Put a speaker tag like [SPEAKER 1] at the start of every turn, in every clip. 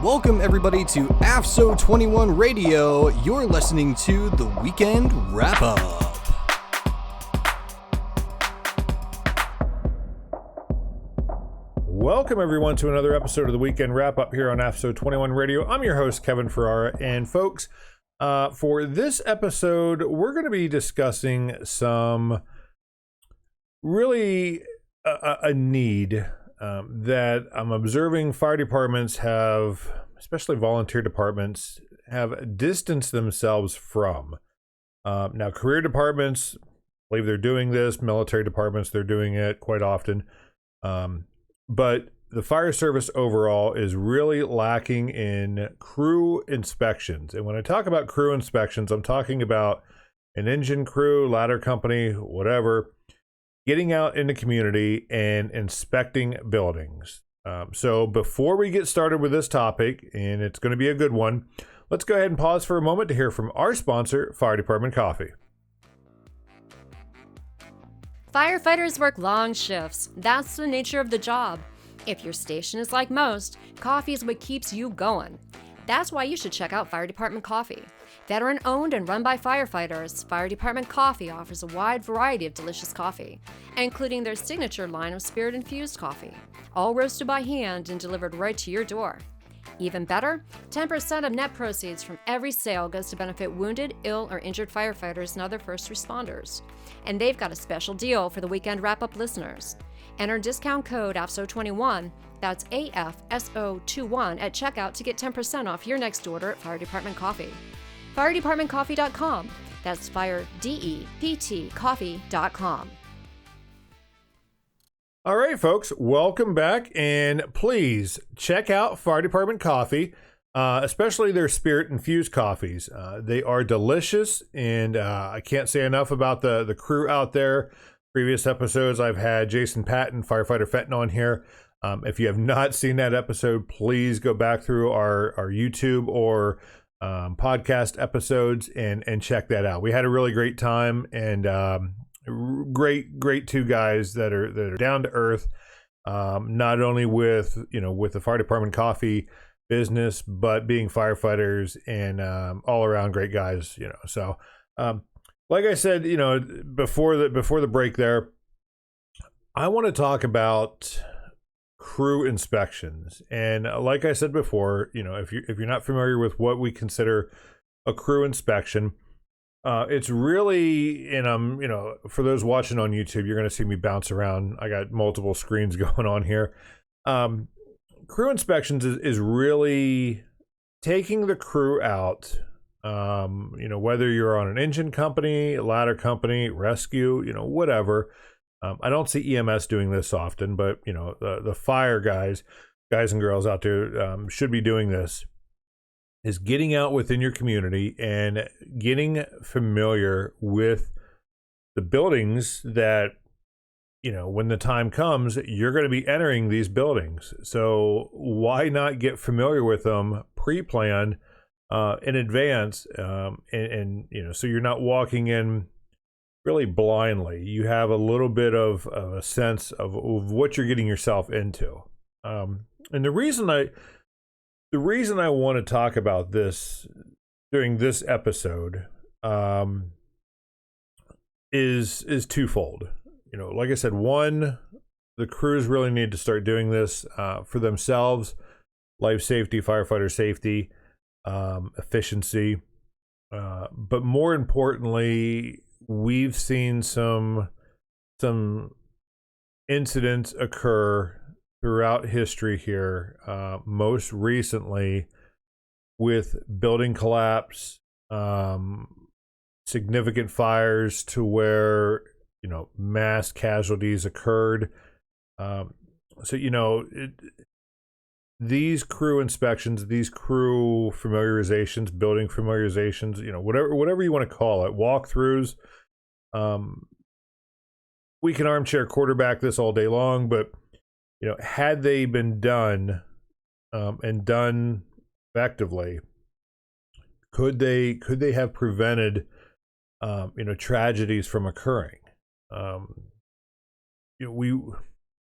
[SPEAKER 1] Welcome everybody to AFSO 21 Radio. You're listening to the Weekend Wrap-Up.
[SPEAKER 2] Welcome everyone to another episode of the Weekend Wrap-Up here on AFSO 21 Radio. I'm your host, Kevin Ferrara, and folks, for this episode, we're going to be discussing some really a need that I'm observing fire departments have, especially volunteer departments, have distanced themselves from. Now, career departments, I believe they're doing this. Military departments, they're doing it quite often. But the fire service overall is really lacking in crew inspections. And when I talk about crew inspections, I'm talking about an engine crew, ladder company, whatever, getting out in the community and inspecting buildings. So before we get started with this topic, and it's going to be a good one, let's go ahead and pause for a moment to hear from our sponsor, Fire Department Coffee.
[SPEAKER 3] Firefighters work long shifts. That's the nature of the job. If your station is like most, coffee is what keeps you going. That's why you should check out Fire Department Coffee. Veteran owned and run by firefighters, Fire Department Coffee offers a wide variety of delicious coffee, including their signature line of spirit-infused coffee, all roasted by hand and delivered right to your door. Even better, 10% of net proceeds from every sale goes to benefit wounded, ill, or injured firefighters and other first responders. And they've got a special deal for the Weekend Wrap-Up listeners. Enter discount code AFSO21, that's AFSO21 at checkout to get 10% off your next order at Fire Department Coffee. FireDepartmentCoffee.com, that's FireDept Coffee.com.
[SPEAKER 2] All right, folks, welcome back, and please check out Fire Department Coffee, especially their spirit-infused coffees. They are delicious, and I can't say enough about the crew out there. Previous episodes, I've had Jason Patton, Firefighter Fenton on here. If you have not seen that episode, please go back through our YouTube or podcast episodes and check that out. We had a really great time, and great two guys that are down to earth, not only with the Fire Department Coffee business, but being firefighters and all around great guys. So like I said, before the break there, I want to talk about crew inspections. And like I said before, if you're not familiar with what we consider a crew inspection, it's really, and for those watching on YouTube, you're going to see me bounce around. I got multiple screens going on here. Crew inspections is really taking the crew out, whether you're on an engine company, ladder company, rescue, whatever. I don't see EMS doing this often, but the fire guys and girls out there should be doing this, is getting out within your community and getting familiar with the buildings that, when the time comes, you're going to be entering these buildings. So why not get familiar with them, pre-plan in advance, and so you're not walking in really blindly. You have a little bit of a sense of what you're getting yourself into. And the reason I want to talk about this during this episode is twofold. Like I said, one, the crews really need to start doing this for themselves, life safety, firefighter safety, efficiency. But more importantly, we've seen some incidents occur throughout history here, most recently with building collapse, significant fires to where mass casualties occurred. These crew inspections, these crew familiarizations, building familiarizations, whatever you want to call it, walkthroughs. We can armchair quarterback this all day long, but had they been done and done effectively, could they have prevented tragedies from occurring? We,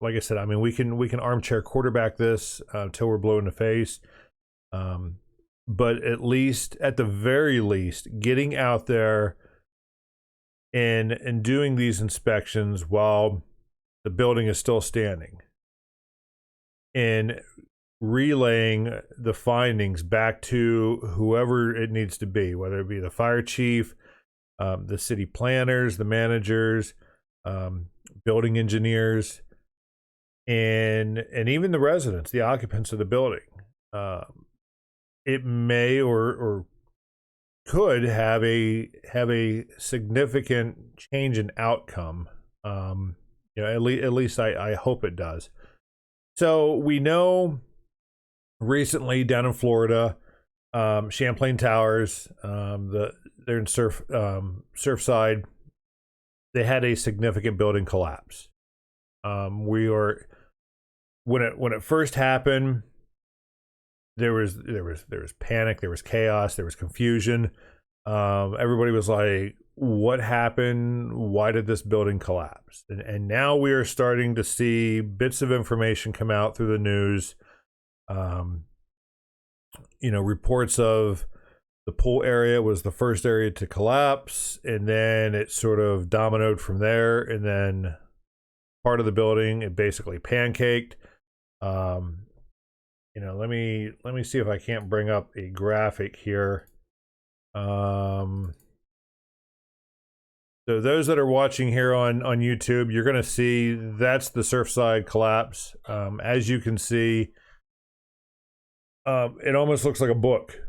[SPEAKER 2] like I said, I mean, we can armchair quarterback this till we're blue in the face. But at the very least, getting out there and doing these inspections while the building is still standing and relaying the findings back to whoever it needs to be, whether it be the fire chief, the city planners, the managers, building engineers, and even the residents, the occupants of the building. It may or could have a significant change in outcome. At least I hope it does. So we know recently down in Florida, Champlain Towers, they're in Surfside, they had a significant building collapse. When it first happened, there was panic, there was chaos, there was confusion. Everybody was like, what happened? Why did this building collapse? And now we are starting to see bits of information come out through the news. Reports of the pool area was the first area to collapse, and then it sort of dominoed from there, and then part of the building, it basically pancaked. Let me see if I can't bring up a graphic here. So those that are watching here on YouTube, you're going to see that's the Surfside Collapse. As you can see, it almost looks like a book.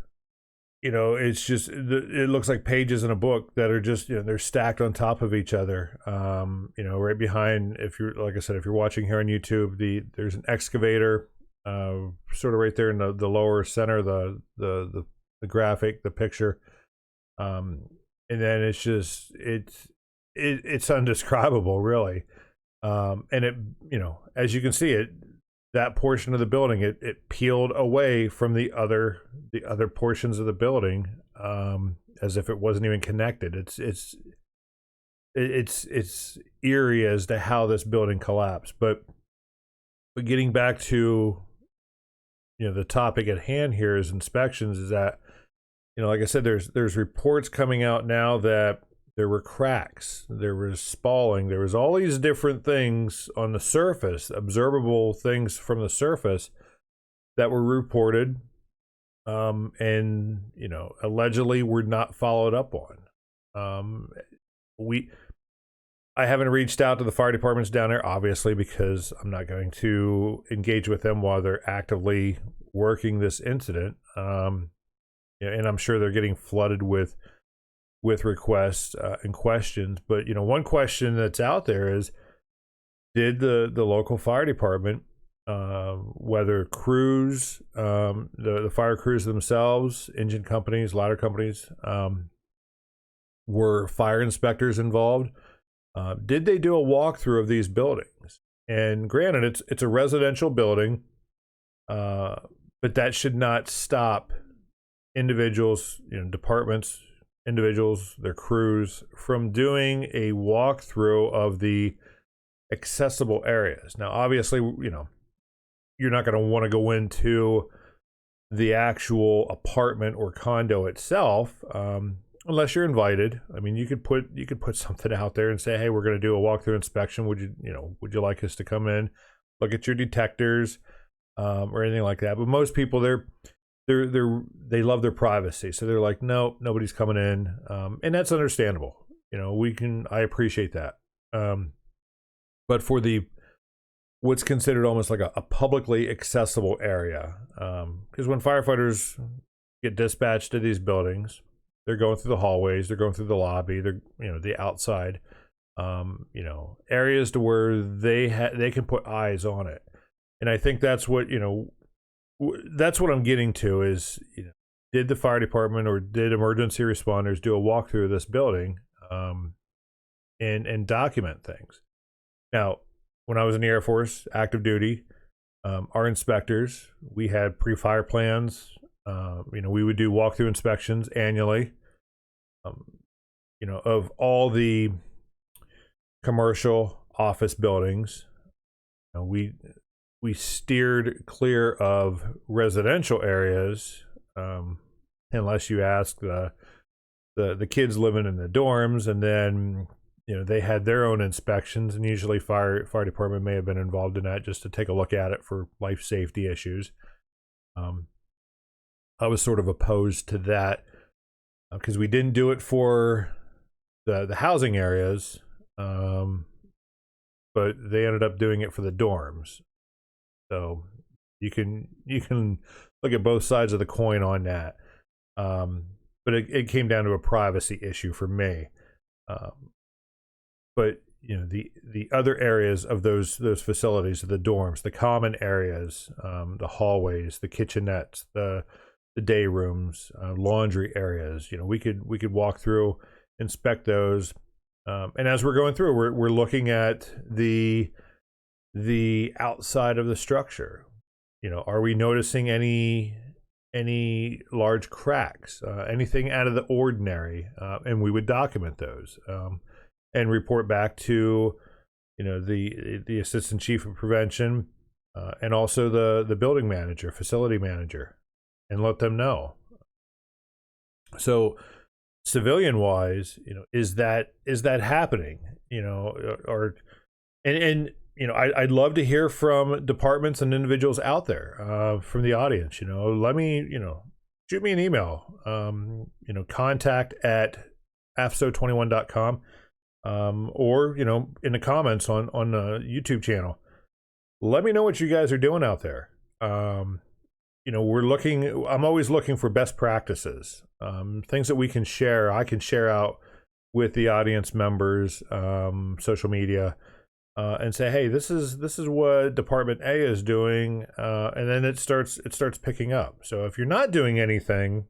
[SPEAKER 2] It's just, it looks like pages in a book that are just, they're stacked on top of each other. Right behind, if you're watching here on YouTube, there's an excavator, sort of right there in the lower center, the graphic, the picture. And then it's just, it's undescribable, really. And it, as you can see, that portion of the building, it peeled away from the other portions of the building, as if it wasn't even connected. It's eerie as to how this building collapsed. But getting back to the topic at hand here is inspections. Is that like I said, there's reports coming out now that there were cracks, there was spalling, there was all these different things on the surface, observable things from the surface that were reported, and allegedly were not followed up on. I haven't reached out to the fire departments down there, obviously, because I'm not going to engage with them while they're actively working this incident. And I'm sure they're getting flooded with requests and questions. But one question that's out there is, did the local fire department, whether crews, the fire crews themselves, engine companies, ladder companies, were fire inspectors involved? Did they do a walkthrough of these buildings? And granted, it's a residential building, but that should not stop individuals, departments, individuals, their crews, from doing a walkthrough of the accessible areas. Now, obviously, you're not going to want to go into the actual apartment or condo itself, unless you're invited. I mean, you could put something out there and say, hey, we're going to do a walkthrough inspection. Would you like us to come in, look at your detectors, or anything like that? But most people, they love their privacy, so they're like, no, nobody's coming in, and that's understandable. I appreciate that. But for what's considered almost like a publicly accessible area, because when firefighters get dispatched to these buildings, they're going through the hallways, they're going through the lobby, they're the outside, areas to where they can put eyes on it. And I think that's what I'm getting to is, did the fire department or did emergency responders do a walkthrough of this building, and document things? Now, when I was in the Air Force, active duty, our inspectors, we had PreFire Plans. We would do walkthrough inspections annually, of all the commercial office buildings. We we steered clear of residential areas, unless you ask the kids living in the dorms, and then they had their own inspections, and usually fire department may have been involved in that just to take a look at it for life safety issues. I was sort of opposed to that because we didn't do it for the housing areas, but they ended up doing it for the dorms. So you can look at both sides of the coin on that. But it came down to a privacy issue for me. But the other areas of those facilities, the dorms, the common areas, the hallways, the kitchenettes, the day rooms, laundry areas, we could walk through, inspect those, and as we're going through, we're looking at the outside of the structure. Are we noticing any large cracks, anything out of the ordinary, and we would document those and report back to the assistant chief of prevention and also the building manager, facility manager, and let them know. So civilian wise, is that happening? I'd love to hear from departments and individuals out there, from the audience. Let me, shoot me an email. Contact at afso21.com, or in the comments on the YouTube channel. Let me know what you guys are doing out there. I'm always looking for best practices, things that we can share. I can share out with the audience members, social media. And say, hey, this is what Department A is doing, and then it starts picking up. So if you're not doing anything,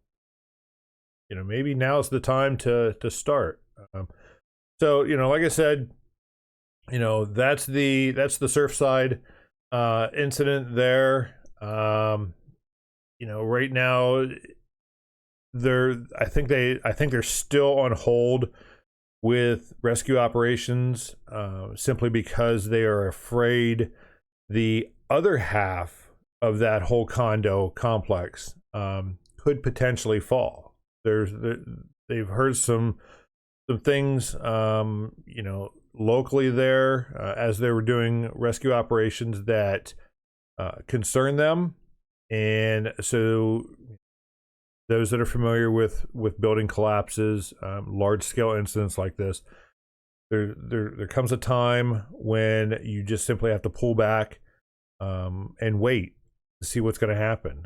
[SPEAKER 2] maybe now's the time to start. So like I said, that's the Surfside incident there. Right now, I think they're still on hold with rescue operations, simply because they are afraid the other half of that whole condo complex could potentially fall. They've heard some things, locally there, as they were doing rescue operations that concern them, and so those that are familiar with building collapses, large scale incidents like this, there comes a time when you just simply have to pull back and wait to see what's going to happen.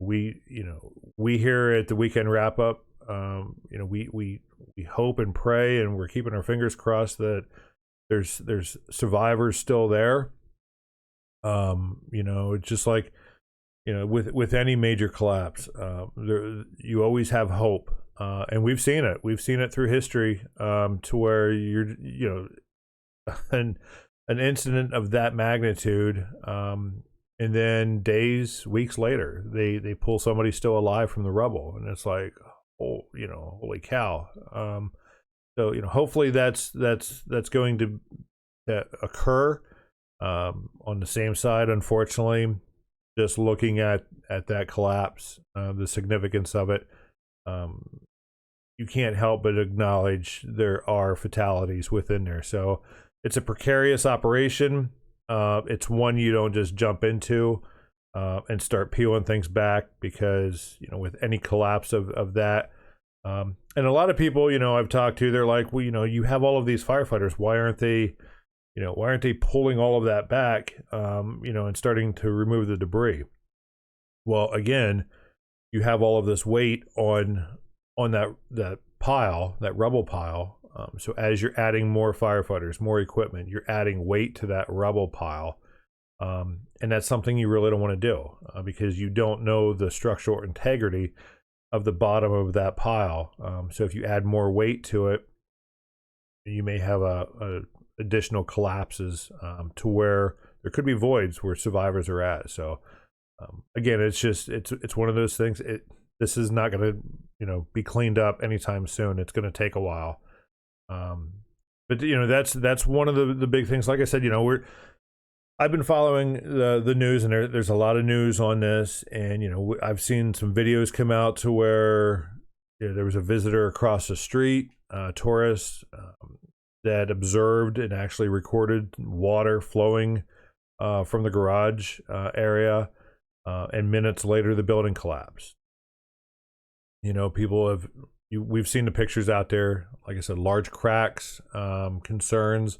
[SPEAKER 2] We here at the weekend wrap up, we hope and pray, and we're keeping our fingers crossed that there's survivors still there. It's just like, with any major collapse, you always have hope, and we've seen it through history, to where an incident of that magnitude, and then days, weeks later, they pull somebody still alive from the rubble, and it's like, holy cow. So hopefully that's going to occur. On the same side, unfortunately, just looking at that collapse, the significance of it, you can't help but acknowledge there are fatalities within there. So it's a precarious operation. It's one you don't just jump into and start peeling things back, because with any collapse of that, and a lot of people I've talked to, they're like, well, you have all of these firefighters, why aren't they pulling all of that back, and starting to remove the debris? Well, again, you have all of this weight on that pile, that rubble pile. So as you're adding more firefighters, more equipment, you're adding weight to that rubble pile. And that's something you really don't want to do, because you don't know the structural integrity of the bottom of that pile. So if you add more weight to it, you may have a additional collapses, to where there could be voids where survivors are at. So again, it's one of those things. This is not going to be cleaned up anytime soon. It's going to take a while. But that's one of the big things. Like I said, I've been following the news, and there's a lot of news on this. And I've seen some videos come out to where there was a visitor across the street, tourist, that observed and actually recorded water flowing from the garage area, and minutes later the building collapsed. We've seen the pictures out there. Like I said, large cracks, concerns.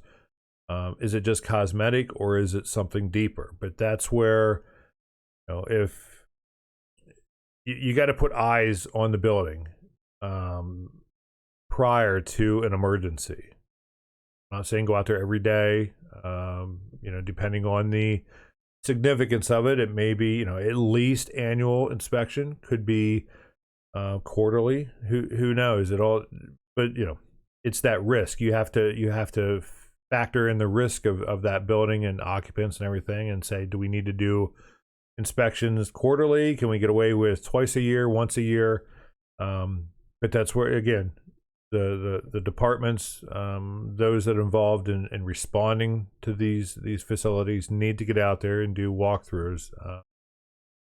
[SPEAKER 2] Is it just cosmetic, or is it something deeper? But that's where, if you got to put eyes on the building prior to an emergency. I'm not saying go out there every day. Depending on the significance of it, it may be at least annual inspection, could be quarterly. Who knows? It all, but it's that risk. You have to factor in the risk of that building and occupants and everything, and say, do we need to do inspections quarterly? Can we get away with twice a year, once a year? But that's where, again, the departments, those that are involved in responding to these facilities, need to get out there and do walkthroughs,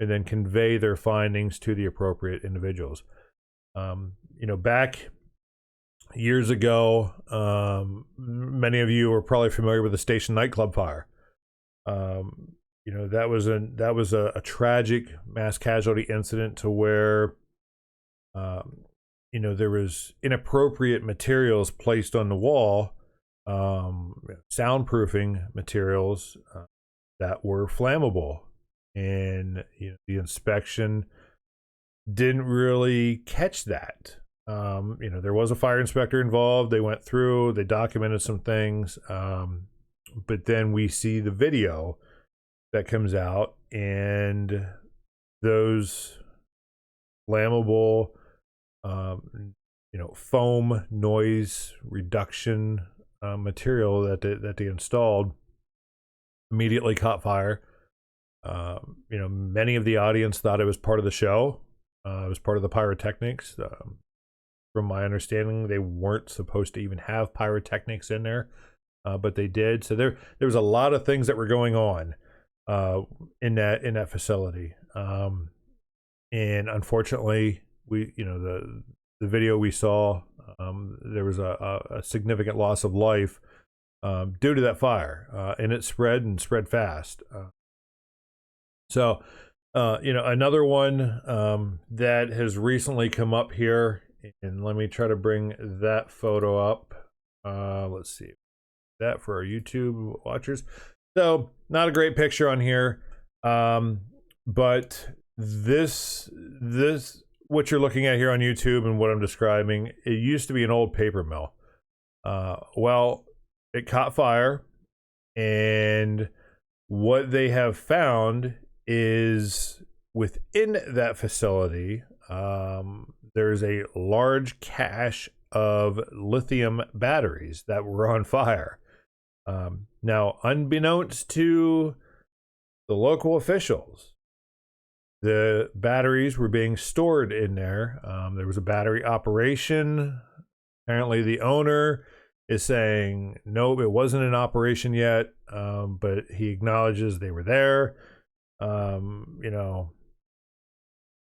[SPEAKER 2] and then convey their findings to the appropriate individuals. Back years ago, many of you are probably familiar with the Station Nightclub fire. That was a tragic mass casualty incident to where there was inappropriate materials placed on the wall, soundproofing materials that were flammable, and the inspection didn't really catch that. There was a fire inspector involved. They went through, they documented some things, but then we see the video that comes out, and those flammable foam noise reduction material that they installed immediately caught fire. Many of the audience thought it was part of the show. It was part of the pyrotechnics. From my understanding, they weren't supposed to even have pyrotechnics in there, but they did. So there was a lot of things that were going on in that facility, and unfortunately, the video we saw, there was a significant loss of life due to that fire, and it spread fast. So another one that has recently come up here, and let me try to bring that photo up. Let's see that for our YouTube watchers. So not a great picture on here, but this what you're looking at here on YouTube and what I'm describing, it used to be an old paper mill. Well, it caught fire, and what they have found is within that facility, there's a large cache of lithium batteries that were on fire. Now, unbeknownst to the local officials, the batteries were being stored in there. There was a battery operation. Apparently, the owner is saying, nope, it wasn't in operation yet, but he acknowledges they were there.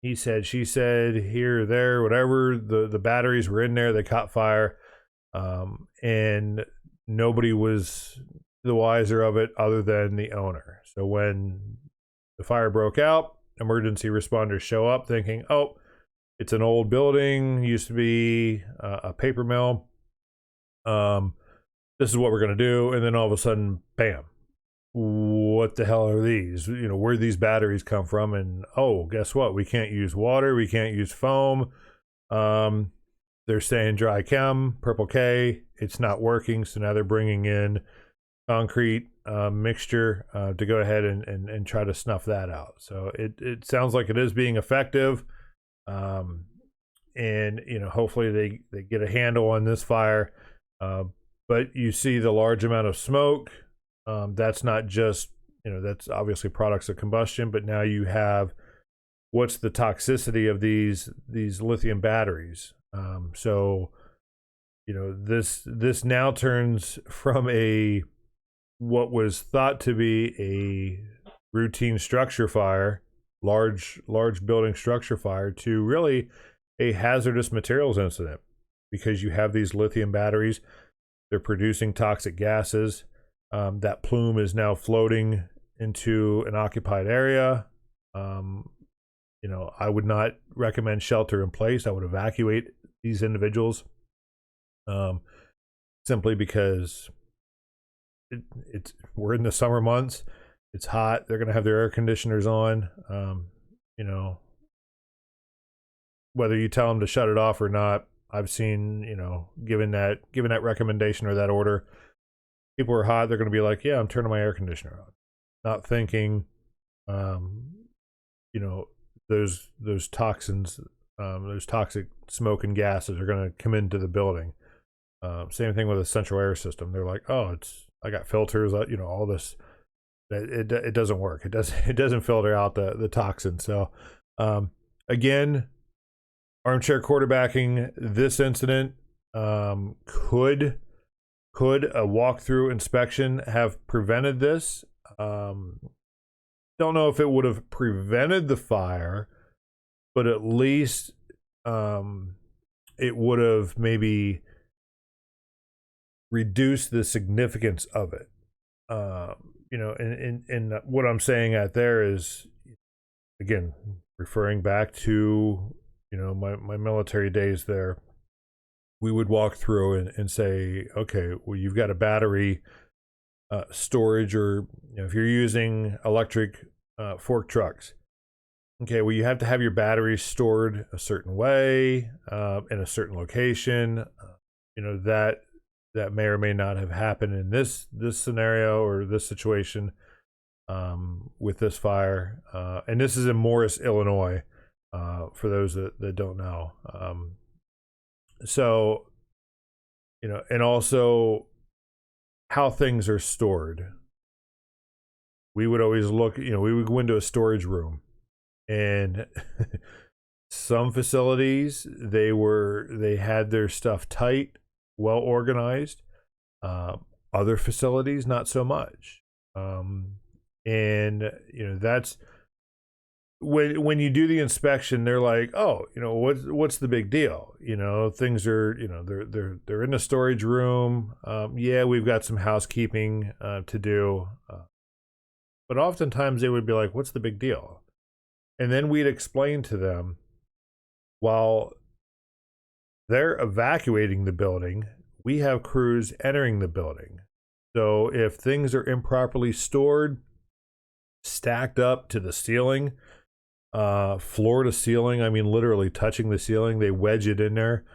[SPEAKER 2] He said, she said, here, there, whatever. The batteries were in there. They caught fire, and nobody was the wiser of it other than the owner. So when the fire broke out, emergency responders show up thinking, oh, it's an old building, used to be a paper mill. This is what we're going to do. And then all of a sudden, bam, what the hell are these? Where'd these batteries come from? And oh, guess what? We can't use water. We can't use foam. They're saying dry chem, purple K. It's not working. So now they're bringing in concrete mixture to go ahead and try to snuff that out. So it sounds like it is being effective. And hopefully they get a handle on this fire. But you see the large amount of smoke. That's not just, that's obviously products of combustion, but now you have what's the toxicity of these lithium batteries. So this now turns from a what was thought to be a routine structure fire, large building structure fire, to really a hazardous materials incident, because you have these lithium batteries. They're producing toxic gases. That plume is now floating into an occupied area. I would not recommend shelter in place. I would evacuate these individuals, simply because we're in the summer months. It's hot. They're going to have their air conditioners on. Whether you tell them to shut it off or not, I've seen, given that recommendation or that order, people are hot. They're going to be like, yeah, I'm turning my air conditioner on, not thinking, those toxins, those toxic smoke and gases are going to come into the building. Same thing with a central air system. They're like, oh, I got filters, all this. It doesn't work. It doesn't filter out the toxins. So, again, armchair quarterbacking this incident. Could a walkthrough inspection have prevented this? Don't know if it would have prevented the fire, but at least it would have maybe reduced the significance of it. And what I'm saying at there is, again, referring back to my military days there, we would walk through and say, okay, well, you've got a battery storage, or if you're using electric fork trucks, okay, well, you have to have your batteries stored a certain way, in a certain location. That may or may not have happened in this scenario or this situation, with this fire. And this is in Morris, Illinois, for those that don't know. So, and also how things are stored. We would always look, we would go into a storage room, and some facilities, they had their stuff tight, well organized. Other facilities, not so much. And that's when you do the inspection, they're like, oh, what's the big deal? Things are, they're in the storage room. Yeah, we've got some housekeeping to do. But oftentimes they would be like, what's the big deal? And then we'd explain to them, while they're evacuating the building, we have crews entering the building. So if things are improperly stored, stacked up to the ceiling, floor to ceiling, I mean, literally touching the ceiling, they wedge it in there.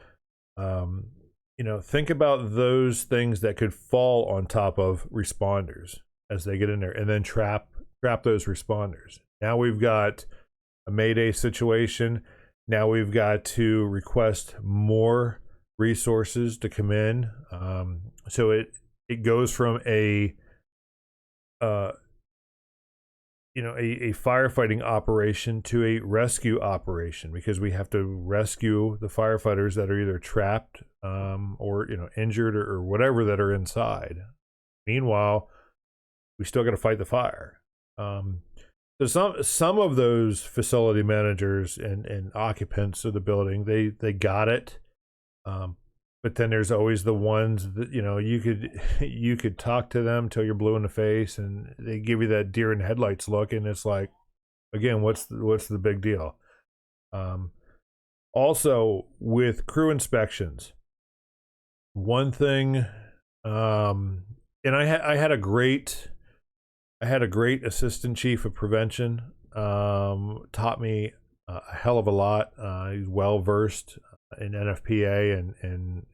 [SPEAKER 2] Think about those things that could fall on top of responders as they get in there, and then trap those responders. Now we've got a Mayday situation. Now we've got to request more resources to come in. So it goes from a firefighting operation to a rescue operation, because we have to rescue the firefighters that are either trapped or injured or whatever, that are inside. Meanwhile, we still got to fight the fire. So some of those facility managers and occupants of the building, they got it. But then there's always the ones that you could talk to them till you're blue in the face, and they give you that deer in headlights look, and it's like, again, what's the big deal? Also, with crew inspections, one thing, and I had a great assistant chief of prevention, taught me a hell of a lot. He's well versed in NFPA and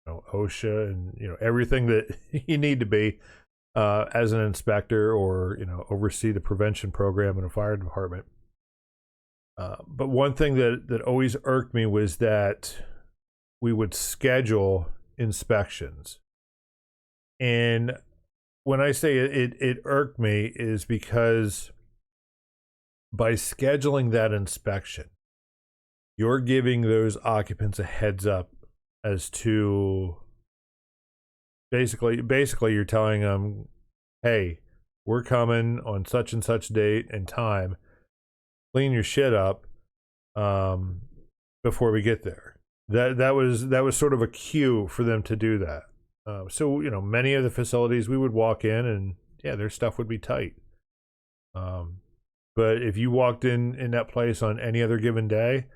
[SPEAKER 2] OSHA and everything that you need to be as an inspector, or oversee the prevention program in a fire department. But one thing that always irked me was that we would schedule inspections. And when I say it irked me, is because by scheduling that inspection, you're giving those occupants a heads up as to basically you're telling them, hey, we're coming on such and such date and time. Clean your shit up before we get there. That was sort of a cue for them to do that. So many of the facilities we would walk in and yeah, their stuff would be tight. But if you walked in that place on any other given day,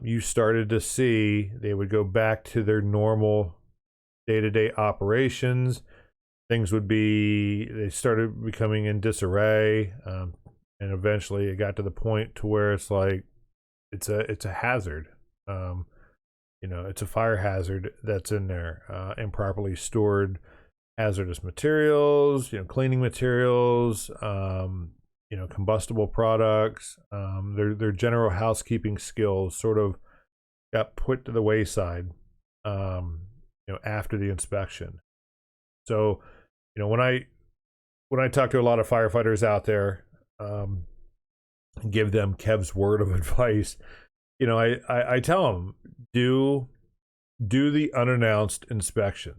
[SPEAKER 2] you started to see they would go back to their normal day-to-day operations. Things they started becoming in disarray, and eventually it got to the point to where it's like it's a hazard. It's a fire hazard that's in there. Improperly stored hazardous materials, cleaning materials, combustible products. Their general housekeeping skills sort of got put to the wayside, after the inspection. So, when I talk to a lot of firefighters out there, give them Kev's word of advice, I tell them, do the unannounced inspection.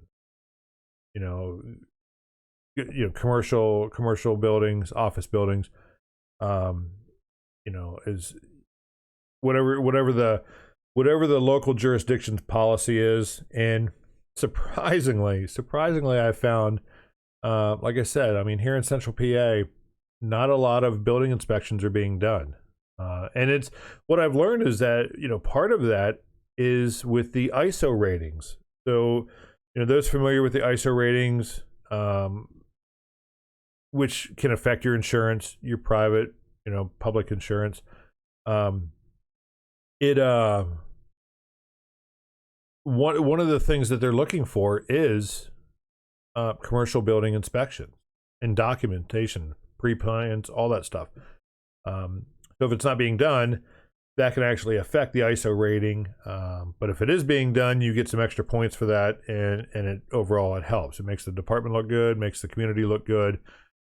[SPEAKER 2] Commercial buildings, office buildings, is whatever the local jurisdiction's policy is. And surprisingly, I found, like I said, I mean, here in Central PA, not a lot of building inspections are being done. And it's what I've learned is that, part of that is with the ISO ratings. So, those familiar with the ISO ratings, which can affect your insurance, your private, public insurance. One of the things that they're looking for is commercial building inspection and documentation, pre-plans, all that stuff. So if it's not being done, that can actually affect the ISO rating. But if it is being done, you get some extra points for that, and overall it helps. It makes the department look good, makes the community look good,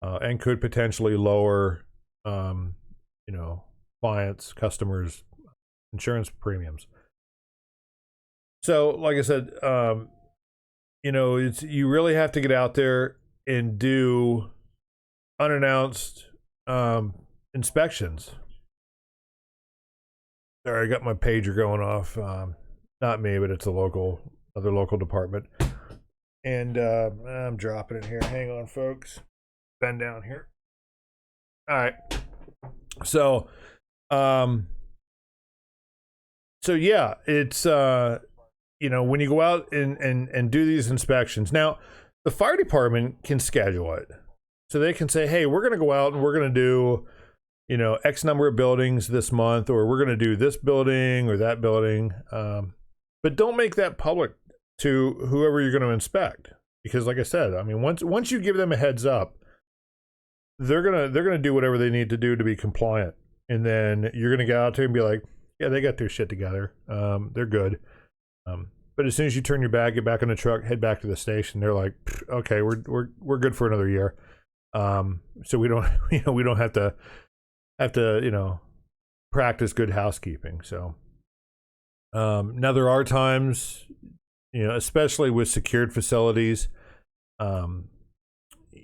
[SPEAKER 2] and could potentially lower, clients, customers, insurance premiums. So, like I said, you really have to get out there and do unannounced inspections. Sorry, I got my pager going off. Not me, but it's other local department. And I'm dropping it here. Hang on, folks. Bend down here. All right. So, yeah, it's when you go out and do these inspections. Now, the fire department can schedule it. So they can say, hey, we're going to go out and we're going to do X number of buildings this month, or we're going to do this building or that building. But don't make that public to whoever you're going to inspect. Because like I said, I mean, once you give them a heads up, they're going to do whatever they need to do to be compliant. And then you're going to get out there and be like, yeah, they got their shit together. They're good. But as soon as you turn your bag, get back in the truck, head back to the station, they're like, okay, we're good for another year. So we don't, we don't have to practice good housekeeping. So, now there are times, especially with secured facilities,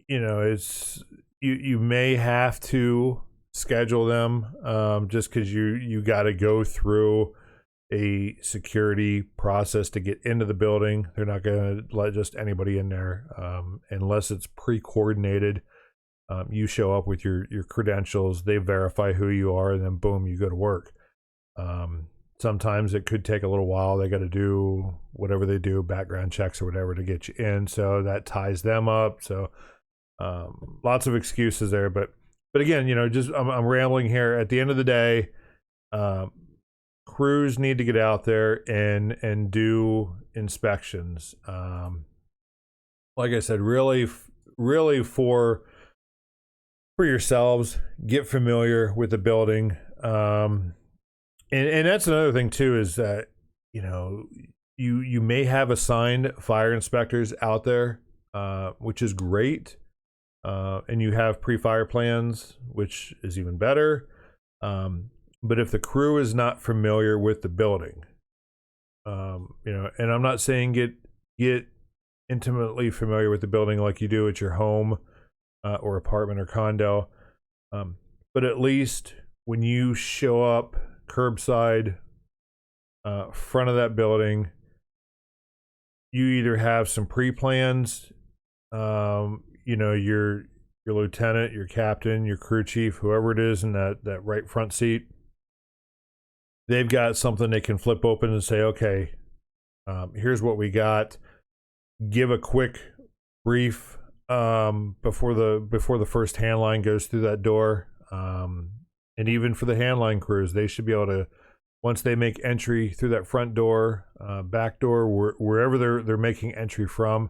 [SPEAKER 2] it's, you may have to schedule them, just cause you got to go through a security process to get into the building. They're not going to let just anybody in there, unless it's pre-coordinated. You show up with your credentials, they verify who you are, and then boom, you go to work. Sometimes it could take a little while. They got to do whatever they do, background checks or whatever, to get you in. So that ties them up. So lots of excuses there. But again, I'm rambling here. At the end of the day, crews need to get out there and do inspections. Like I said, really for yourselves, get familiar with the building. And that's another thing too, is that, you may have assigned fire inspectors out there, which is great. And you have PreFire Plans, which is even better. But if the crew is not familiar with the building, and I'm not saying get intimately familiar with the building like you do at your home, or apartment or condo. But at least when you show up curbside, front of that building, you either have some pre-plans, your lieutenant, your captain, your crew chief, whoever it is in that right front seat, they've got something they can flip open and say, okay, here's what we got. Give a quick brief before the first hand line goes through that door. And even for the handline crews, they should be able to, once they make entry through that front door, back door, wherever they're making entry from,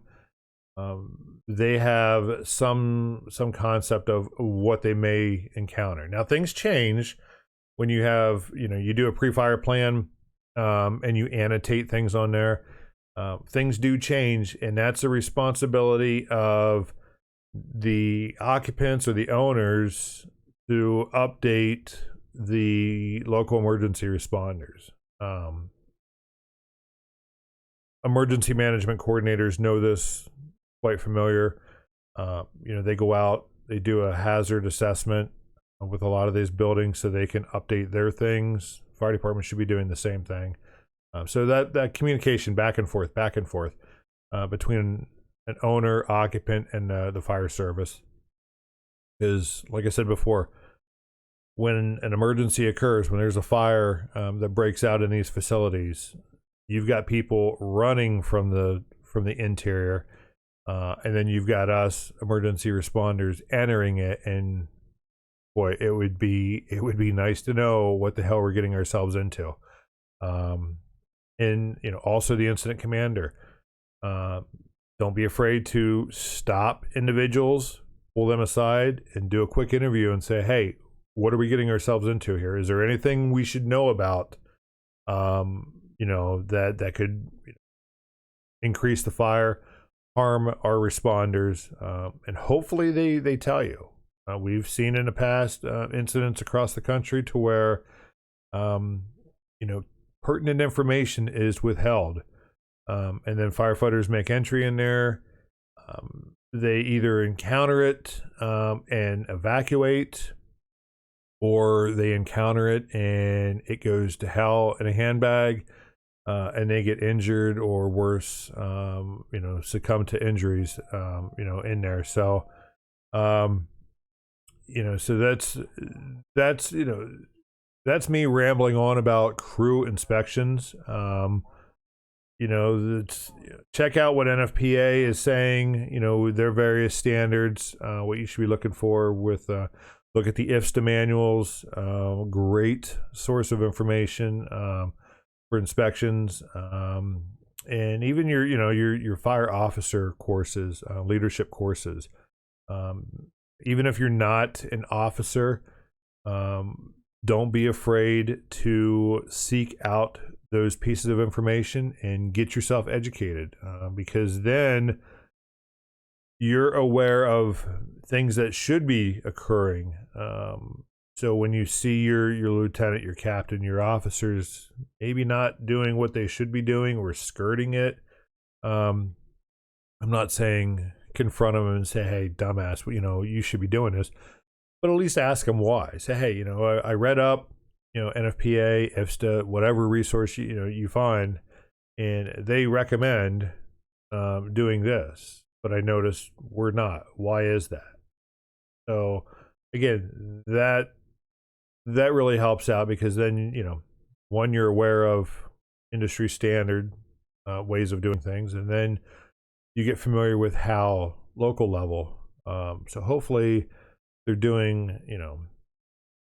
[SPEAKER 2] they have some concept of what they may encounter. Now things change when you have, you do a pre-fire plan, and you annotate things on there. Things do change, and that's a responsibility of the occupants or the owners to update the local emergency responders. Emergency management coordinators know this, quite familiar. They go out, they do a hazard assessment with a lot of these buildings so they can update their things. Fire department should be doing the same thing. So that communication back and forth between an owner, occupant, and the fire service is, like I said before, when an emergency occurs, when there's a fire that breaks out in these facilities, you've got people running from the interior, and then you've got us emergency responders entering it. And boy, it would be nice to know what the hell we're getting ourselves into. And also the incident commander. Don't be afraid to stop individuals, pull them aside, and do a quick interview and say, hey, what are we getting ourselves into here? Is there anything we should know about, that could increase the fire, harm our responders? And hopefully they tell you. We've seen in the past incidents across the country to where, pertinent information is withheld. And then firefighters make entry in there. They either encounter it and evacuate, or they encounter it and it goes to hell in a handbag, and they get injured or worse, succumb to injuries, in there. So, so that's me rambling on about crew inspections. Check out what NFPA is saying, their various standards, what you should be looking for with, look at the IFSTA manuals, great source of information, for inspections, and even your fire officer courses, leadership courses. Even if you're not an officer, don't be afraid to seek out those pieces of information and get yourself educated, because then you're aware of things that should be occurring. So when you see your lieutenant, your captain, your officers maybe not doing what they should be doing or skirting it, I'm not saying confront them and say, hey, dumbass, you should be doing this, but at least ask them why. Say, hey, I read up, NFPA, IFSTA, whatever resource you find, and they recommend doing this, but I noticed we're not. Why is that? So again, that really helps out, because then one, you're aware of industry standard ways of doing things, and then you get familiar with how local level. So hopefully they're doing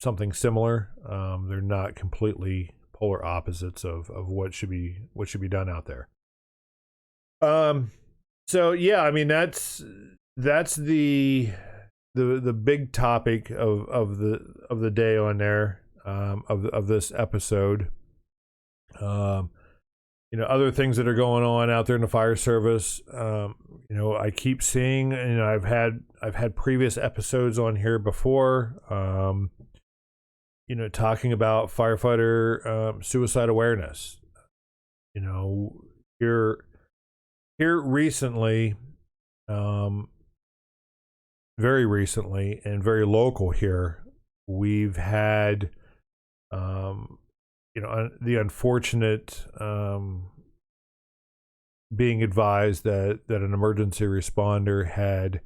[SPEAKER 2] something similar. They're not completely polar opposites of what should be done out there. So yeah, I mean that's the big topic of the day on there, of this episode. Other things that are going on out there in the fire service. I keep seeing, and I've had previous episodes on here before, talking about firefighter suicide awareness. Here recently, very recently and very local here, we've had, the unfortunate being advised that an emergency responder had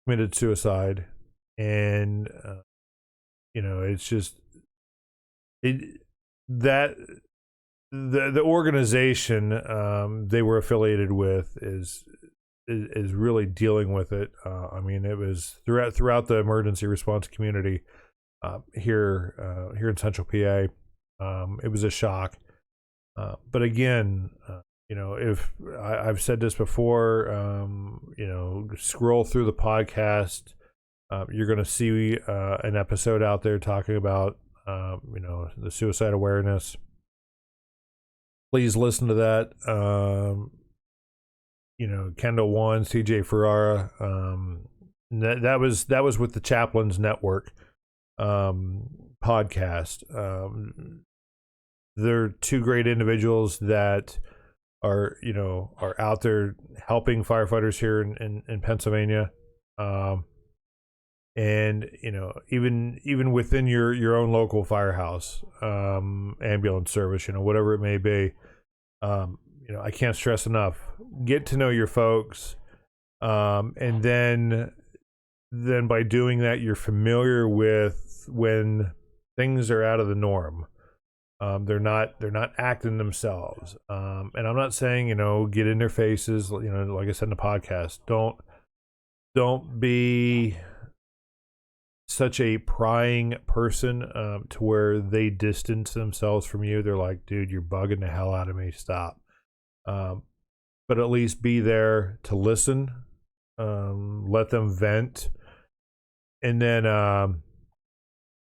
[SPEAKER 2] committed suicide, and it's just that the organization they were affiliated with is really dealing with it. I mean, it was throughout the emergency response community here in Central PA. It was a shock. But again, if I've said this before, scroll through the podcast, you're going to see an episode out there talking about, the suicide awareness. Please listen to that. Kendall Wan, CJ Ferrara. That was with the Chaplains Network podcast. They're two great individuals that are out there helping firefighters here in Pennsylvania, and even within your own local firehouse, ambulance service, whatever it may be. I can't stress enough, get to know your folks, and then by doing that, you're familiar with when things are out of the norm. They're not acting themselves. And I'm not saying, get in their faces, like I said in the podcast, don't be such a prying person to where they distance themselves from you. They're like, dude, you're bugging the hell out of me. Stop. But at least be there to listen, let them vent, and then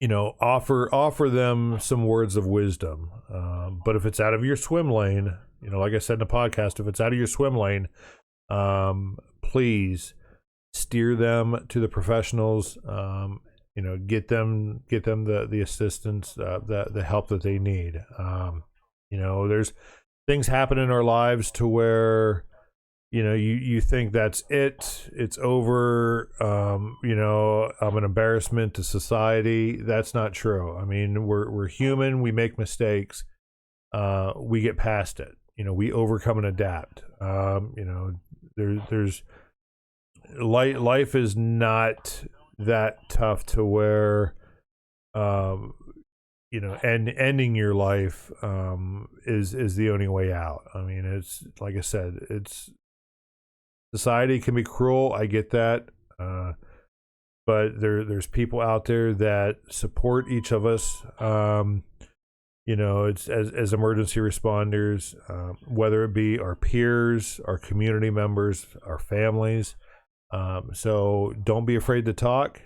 [SPEAKER 2] offer them some words of wisdom. But if it's out of your swim lane, like I said in the podcast, if it's out of your swim lane, please steer them to the professionals. Get them the assistance, the help that they need. There's things happen in our lives to where you think that's it's over. I'm an embarrassment to society. That's not true. I mean, we're human. We make mistakes. We get past it. We overcome and adapt. There's life is not that tough to where ending your life is the only way out. I mean, it's like I said, society can be cruel. I get that. But there's people out there that support each of us. It's as emergency responders, whether it be our peers, our community members, our families. So don't be afraid to talk.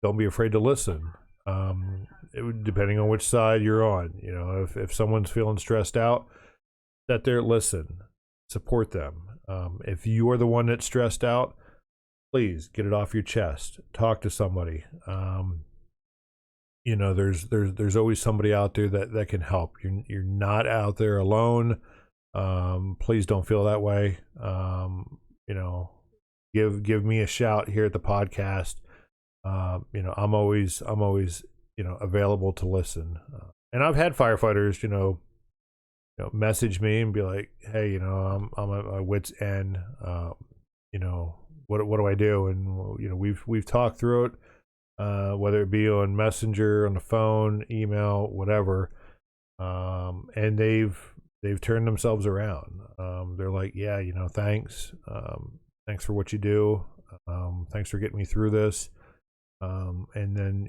[SPEAKER 2] Don't be afraid to listen. Depending on which side you're on, if someone's feeling stressed out, sit there, listen, support them. If you are the one that's stressed out, please get it off your chest. Talk to somebody. There's always somebody out there that can help. You're not out there alone. Please don't feel that way. Give me a shout here at the podcast. I'm always available to listen. And I've had firefighters, message me and be like, hey, I'm at my wit's end. What do I do? And we've talked through it, whether it be on Messenger, on the phone, email, whatever. And they've turned themselves around. They're like, yeah, thanks. Thanks for what you do. Thanks for getting me through this. And then,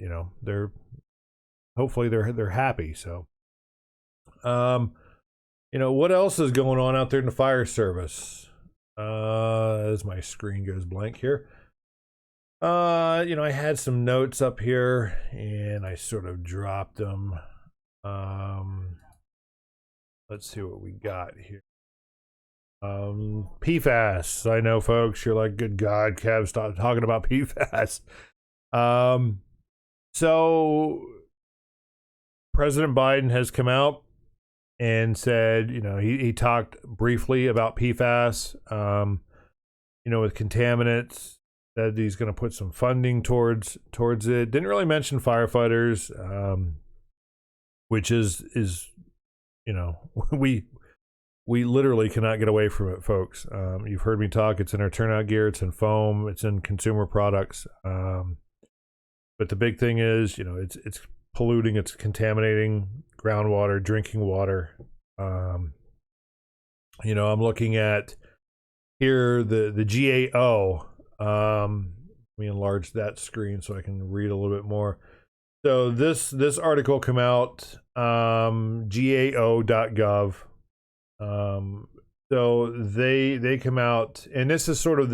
[SPEAKER 2] hopefully they're happy. So, what else is going on out there in the fire service? As my screen goes blank here. I had some notes up here and I sort of dropped them. Let's see what we got here. PFAS. I know, folks, you're like, good God, Kev, stop talking about PFAS. So President Biden has come out and said, he talked briefly about PFAS, with contaminants, that he's going to put some funding towards it. Didn't really mention firefighters, which is we literally cannot get away from it, folks. You've heard me talk. It's in our turnout gear. It's in foam. It's in consumer products. But the big thing is, it's polluting. It's contaminating groundwater, drinking water. I'm looking at here the GAO. Let me enlarge that screen so I can read a little bit more. So this article came out GAO.gov. So they come out, and this is sort of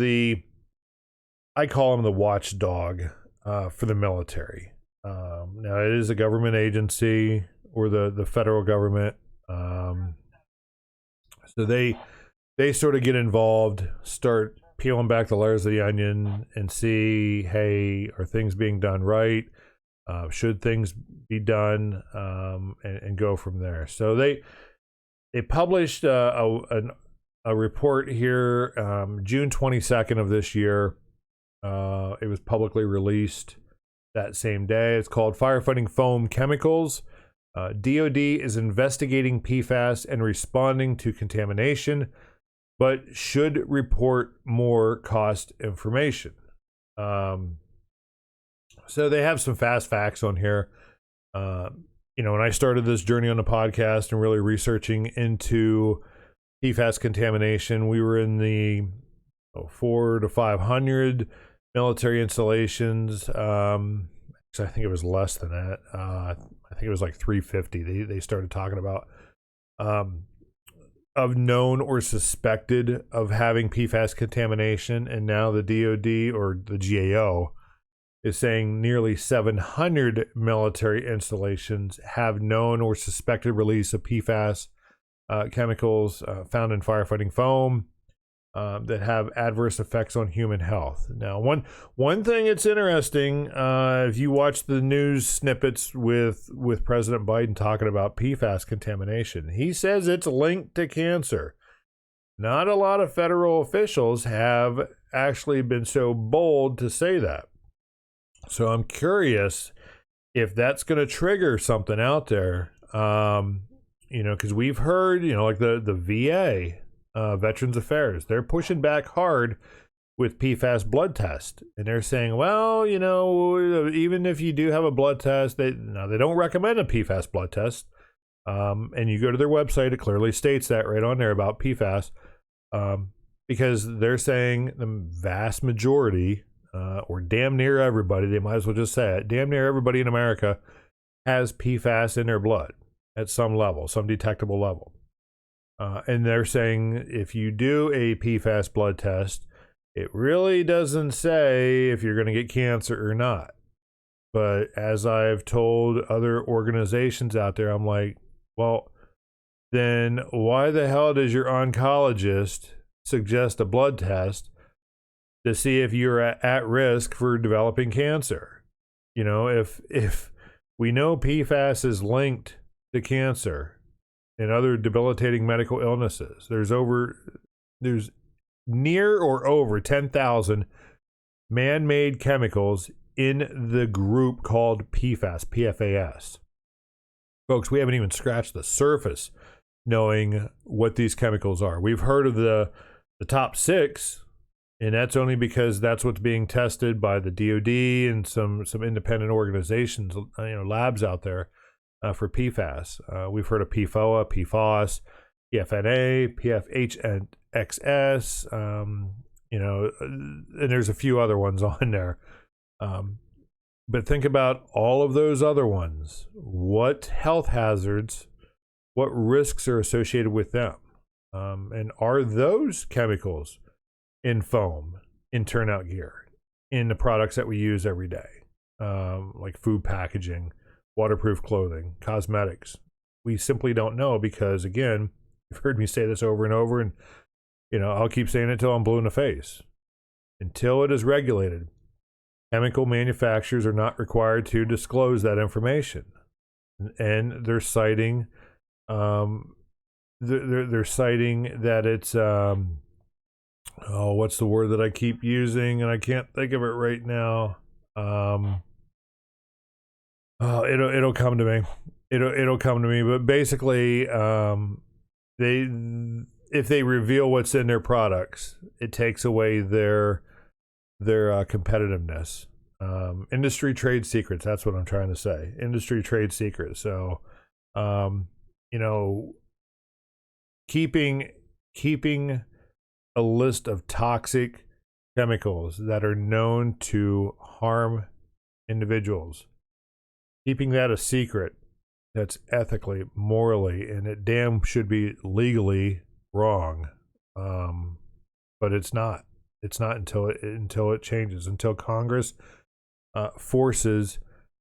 [SPEAKER 2] I call them the watchdog for the military. Now it is a government agency, or the federal government. So they sort of get involved, start peeling back the layers of the onion and see, hey, are things being done right? Should things be done? And go from there. So they published a report here June 22nd of this year. It was publicly released that same day. It's called Firefighting Foam Chemicals. DoD is investigating PFAS and responding to contamination, but should report more cost information. So they have some fast facts on here. When I started this journey on the podcast and really researching into PFAS contamination, we were in the 400 to 500 military installations. Actually, I think it was less than that. I think it was like 350. They started talking about of known or suspected of having PFAS contamination, and now the DoD or the GAO is saying nearly 700 military installations have known or suspected release of PFAS chemicals found in firefighting foam that have adverse effects on human health. Now, one thing that's interesting, if you watch the news snippets with President Biden talking about PFAS contamination, he says it's linked to cancer. Not a lot of federal officials have actually been so bold to say that. So I'm curious if that's going to trigger something out there, because we've heard, like the VA, Veterans Affairs, they're pushing back hard with PFAS blood test, and they're saying, well, even if you do have a blood test, they don't recommend a PFAS blood test, and you go to their website, it clearly states that right on there about PFAS, because they're saying the vast majority, or damn near everybody, they might as well just say it, damn near everybody in America has PFAS in their blood at some level, some detectable level. And they're saying if you do a PFAS blood test, it really doesn't say if you're going to get cancer or not. But as I've told other organizations out there, I'm like, well, then why the hell does your oncologist suggest a blood test to see if you're at risk for developing cancer? If we know PFAS is linked to cancer and other debilitating medical illnesses, there's near or over 10,000 man-made chemicals in the group called PFAS. Folks, we haven't even scratched the surface knowing what these chemicals are. We've heard of the top 6, and that's only because that's what's being tested by the DoD and some independent organizations, labs out there for PFAS. We've heard of PFOA, PFAS, PFNA, PFHXS, and there's a few other ones on there. But think about all of those other ones. What health hazards, what risks are associated with them? And are those chemicals in foam, in turnout gear, in the products that we use every day, like food packaging, waterproof clothing, cosmetics? We simply don't know because, again, you've heard me say this over and over, and I'll keep saying it till I'm blue in the face. Until it is regulated, chemical manufacturers are not required to disclose that information, and they're citing they're citing that it's oh, what's the word that I keep using and I can't think of it right now. Oh, it'll come to me. It'll come to me. But basically, they if they reveal what's in their products, it takes away their competitiveness. Industry trade secrets. That's what I'm trying to say. Industry trade secrets. So, you know, keeping a list of toxic chemicals that are known to harm individuals, keeping that a secret, that's ethically, morally, and it damn should be legally wrong. But it's not. It's not until it changes, until Congress forces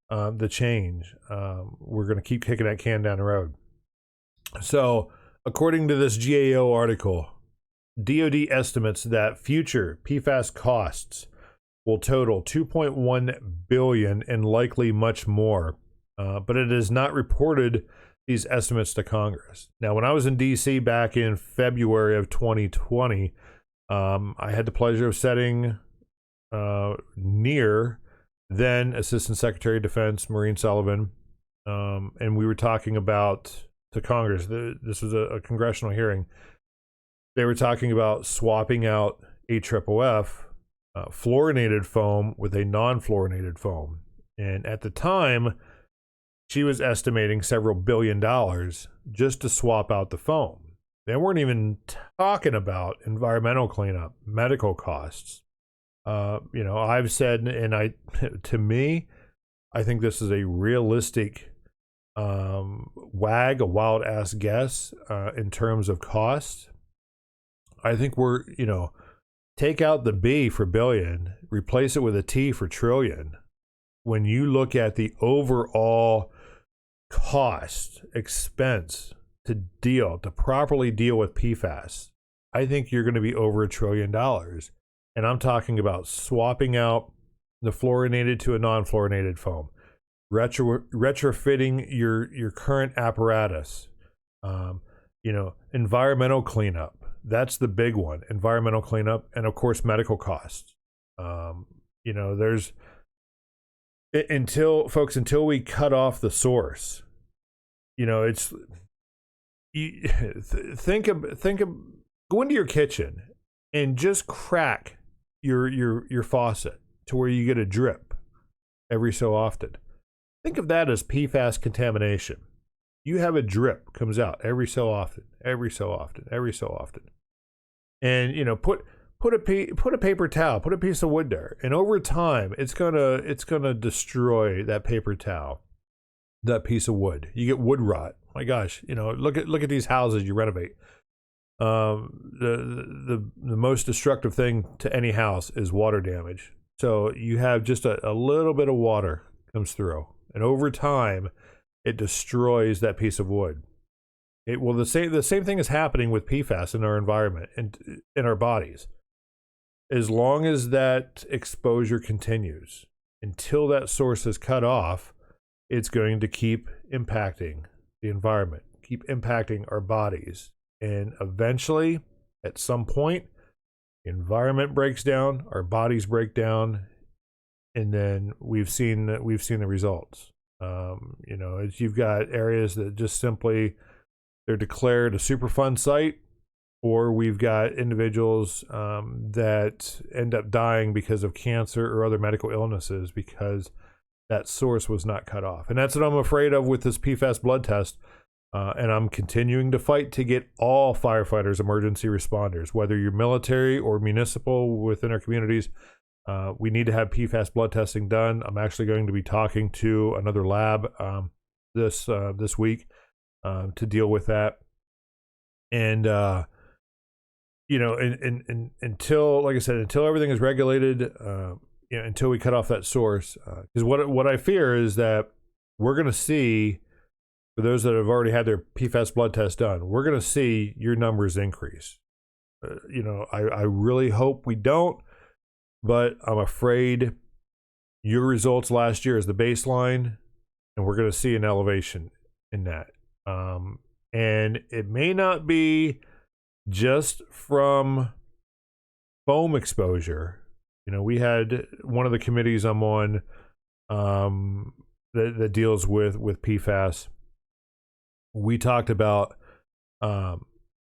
[SPEAKER 2] the change. We're going to keep kicking that can down the road. So, according to this GAO article, DoD estimates that future PFAS costs will total $2.1 billion and likely much more, but it has not reported these estimates to Congress. Now, when I was in D.C. back in February of 2020, I had the pleasure of sitting near then Assistant Secretary of Defense Maureen Sullivan, and we were talking about to Congress. This was a congressional hearing. They were talking about swapping out AFFF fluorinated foam with a non-fluorinated foam, and at the time, she was estimating several $1 billion just to swap out the foam. They weren't even talking about environmental cleanup, medical costs. I've said, and to me, I think this is a realistic a wild ass guess in terms of cost. I think we're, take out the B for billion, replace it with a T for trillion. When you look at the overall cost, expense to properly deal with PFAS, I think you're going to be over $1 trillion. And I'm talking about swapping out the fluorinated to a non-fluorinated foam, retrofitting your current apparatus, environmental cleanup. That's the big one, environmental cleanup, and of course, medical costs. There's until we cut off the source, it's think of go into your kitchen and just crack your faucet to where you get a drip every so often. Think of that as PFAS contamination. You have a drip comes out every so often. And put a paper towel, put a piece of wood there, and over time it's gonna destroy that paper towel, that piece of wood. You get wood rot. My gosh, look at these houses you renovate. The most destructive thing to any house is water damage. So you have just a little bit of water comes through, and over time it destroys that piece of wood. The same thing is happening with PFAS in our environment and in our bodies. As long as that exposure continues, until that source is cut off, it's going to keep impacting the environment, keep impacting our bodies. And eventually, at some point, the environment breaks down, our bodies break down, and then we've seen the results. You've got areas that just simply they're declared a Superfund site, or we've got individuals that end up dying because of cancer or other medical illnesses because that source was not cut off. And that's what I'm afraid of with this PFAS blood test. And I'm continuing to fight to get all firefighters, emergency responders, whether you're military or municipal within our communities, we need to have PFAS blood testing done. I'm actually going to be talking to another lab this week to deal with that. And until, like I said, until everything is regulated, until we cut off that source, because what I fear is that we're going to see, for those that have already had their PFAS blood test done, we're going to see your numbers increase. I really hope we don't, but I'm afraid your results last year is the baseline, and we're going to see an elevation in that. And it may not be just from foam exposure. We had one of the committees I'm on that deals with PFAS. We talked about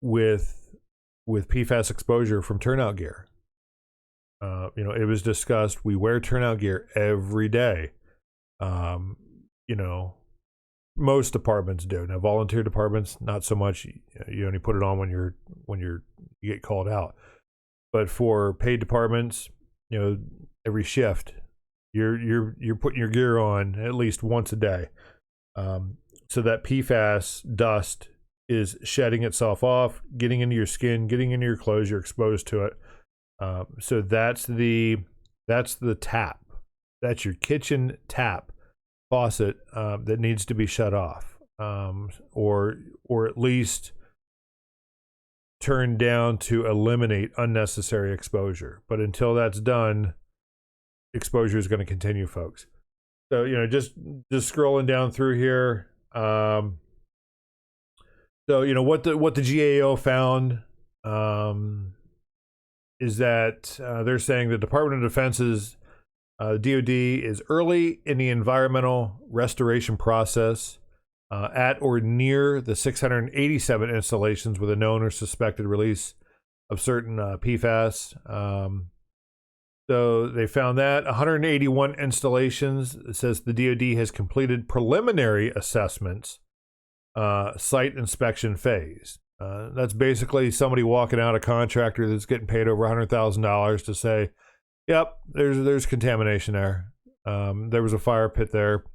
[SPEAKER 2] with PFAS exposure from turnout gear. It was discussed. We wear turnout gear every day. Most departments do. Now, volunteer departments, not so much. You only put it on when you get called out. But for paid departments, every shift, you're putting your gear on at least once a day, so that PFAS dust is shedding itself off, getting into your skin, getting into your clothes. You're exposed to it. So that's the tap. That's your kitchen tap faucet that needs to be shut off, or at least turned down to eliminate unnecessary exposure. But until that's done, exposure is going to continue, folks. So just scrolling down through here. So what the GAO found is that they're saying the Department of Defense's DoD is early in the environmental restoration process at or near the 687 installations with a known or suspected release of certain PFAS. So they found that 181 installations. It says the DoD has completed preliminary assessments, site inspection phase. That's basically somebody walking out, a contractor that's getting paid over $100,000 to say, yep, there's contamination there. There was a fire pit there.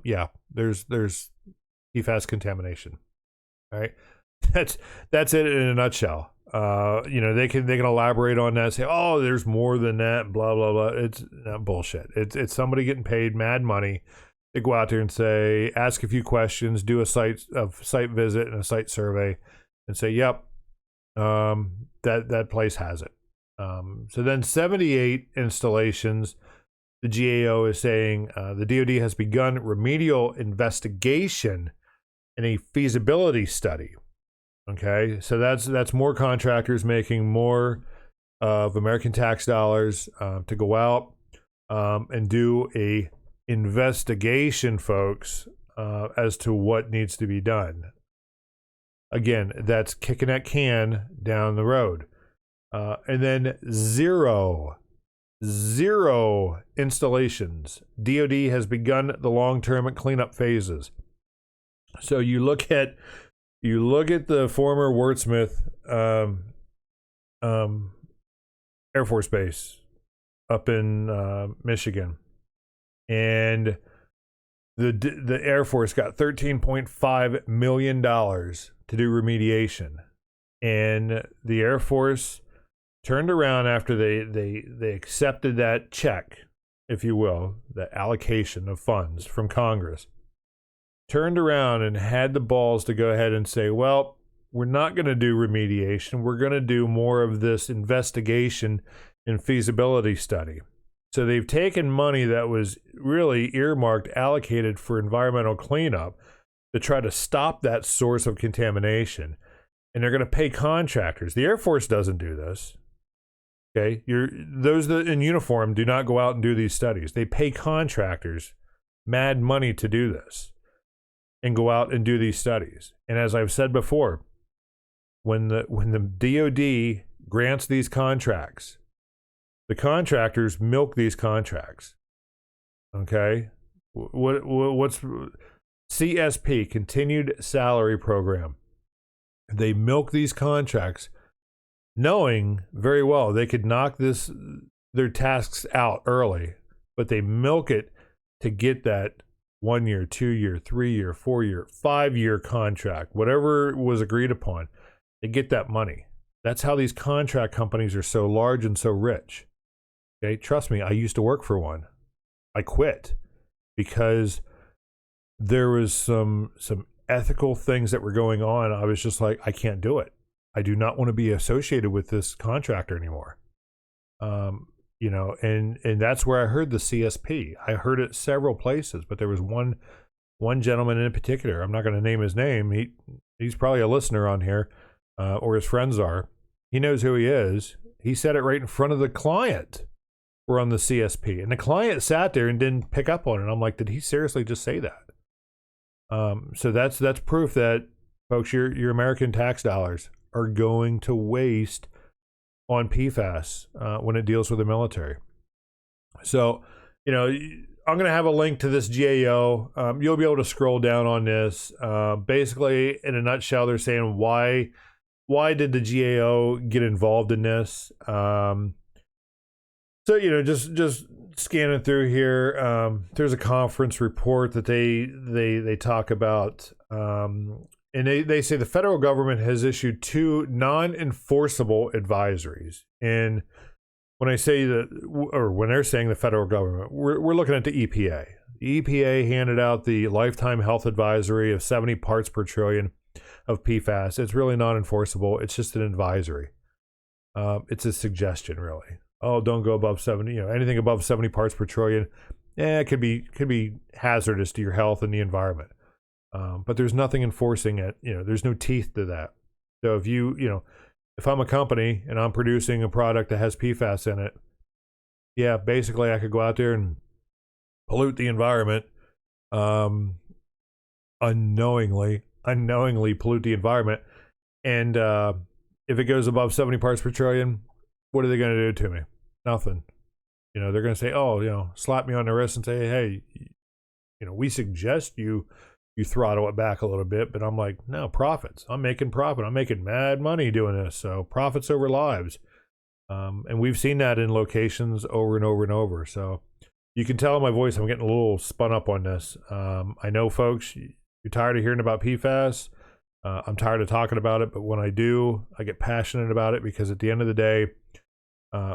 [SPEAKER 2] Yeah, there's PFAS contamination. All right, that's it in a nutshell. They can elaborate on that, say, oh, there's more than that, blah blah blah. It's bullshit. It's somebody getting paid mad money to go out there and say, ask a few questions, do a site visit and a site survey, and say, yep, that place has it. So then 78 installations, the GAO is saying the DoD has begun remedial investigation and a feasibility study. Okay, so that's more contractors making more of American tax dollars to go out and do a investigation, folks, as to what needs to be done. Again, that's kicking that can down the road. And then zero installations. DoD has begun the long-term cleanup phases. So you look at the former Wurtsmith Air Force Base up in Michigan, and the Air Force got $13.5 million to do remediation, and the Air Force turned around after they accepted that check, if you will, that allocation of funds from Congress, turned around and had the balls to go ahead and say, well, we're not going to do remediation. We're going to do more of this investigation and feasibility study. So they've taken money that was really earmarked, allocated for environmental cleanup to try to stop that source of contamination. And they're going to pay contractors. The Air Force doesn't do this. Okay, those that in uniform do not go out and do these studies. They pay contractors mad money to do this and go out and do these studies. And as I've said before, when the DoD grants these contracts, the contractors milk these contracts. Okay, what's CSP, Continued Salary Program? They milk these contracts, knowing very well they could knock their tasks out early, but they milk it to get that 1 year, 2 year, 3 year, 4 year, 5 year contract, whatever was agreed upon. They get that money. That's how these contract companies are so large and so rich. Okay, trust me, I used to work for one. I quit because there was some ethical things that were going on. I was just like, I can't do it. I do not want to be associated with this contractor anymore. And that's where I heard the CSP. I heard it several places, but there was one gentleman in particular. I'm not going to name his name. He's probably a listener on here, or his friends are. He knows who he is. He said it right in front of the client. We're on the CSP, and the client sat there and didn't pick up on it. I'm like, did he seriously just say that? So that's proof that, folks, your American tax dollars are going to waste on PFAS when it deals with the military. So, I'm going to have a link to this GAO. You'll be able to scroll down on this. Basically, in a nutshell, they're saying why did the GAO get involved in this? So, just scanning through here, there's a conference report that they talk about, and they say the federal government has issued 2 non-enforceable advisories. And when I say that, or when they're saying the federal government, we're looking at the EPA. The EPA handed out the lifetime health advisory of 70 parts per trillion of PFAS. It's really non-enforceable. It's just an advisory. It's a suggestion, really. Oh, don't go above 70. Anything above 70 parts per trillion, it could be hazardous to your health and the environment. But there's nothing enforcing it. There's no teeth to that. So if I'm a company and I'm producing a product that has PFAS in it, yeah, basically I could go out there and pollute the environment, unknowingly pollute the environment. And if it goes above 70 parts per trillion, what are they going to do to me? Nothing. They're going to say, slap me on the wrist and say, hey, we suggest you throttle it back a little bit. But I'm like, no, profits. I'm making profit. I'm making mad money doing this. So profits over lives. And we've seen that in locations over and over and over. So you can tell in my voice I'm getting a little spun up on this. I know, folks, you're tired of hearing about PFAS. I'm tired of talking about it. But when I do, I get passionate about it, because at the end of the day,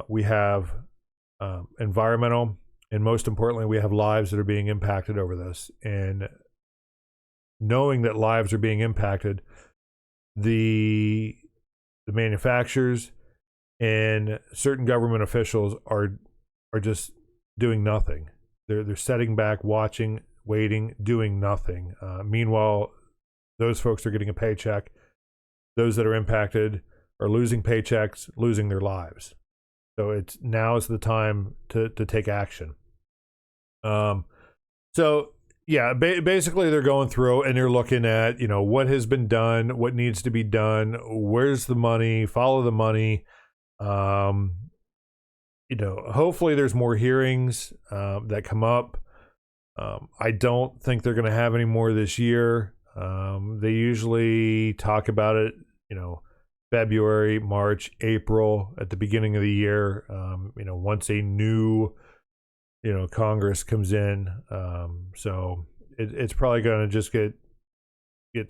[SPEAKER 2] we have environmental, and most importantly, we have lives that are being impacted over this. And knowing that lives are being impacted, the manufacturers and certain government officials are just doing nothing. They're sitting back, watching, waiting, doing nothing. Meanwhile, those folks are getting a paycheck. Those that are impacted are losing paychecks, losing their lives. So now is the time to take action. So yeah, basically they're going through and they're looking at, what has been done, what needs to be done, where's the money, follow the money. Hopefully there's more hearings that come up. I don't think they're going to have any more this year. They usually talk about it, February, March, April, at the beginning of the year, once a new, Congress comes in. So it's probably going to just get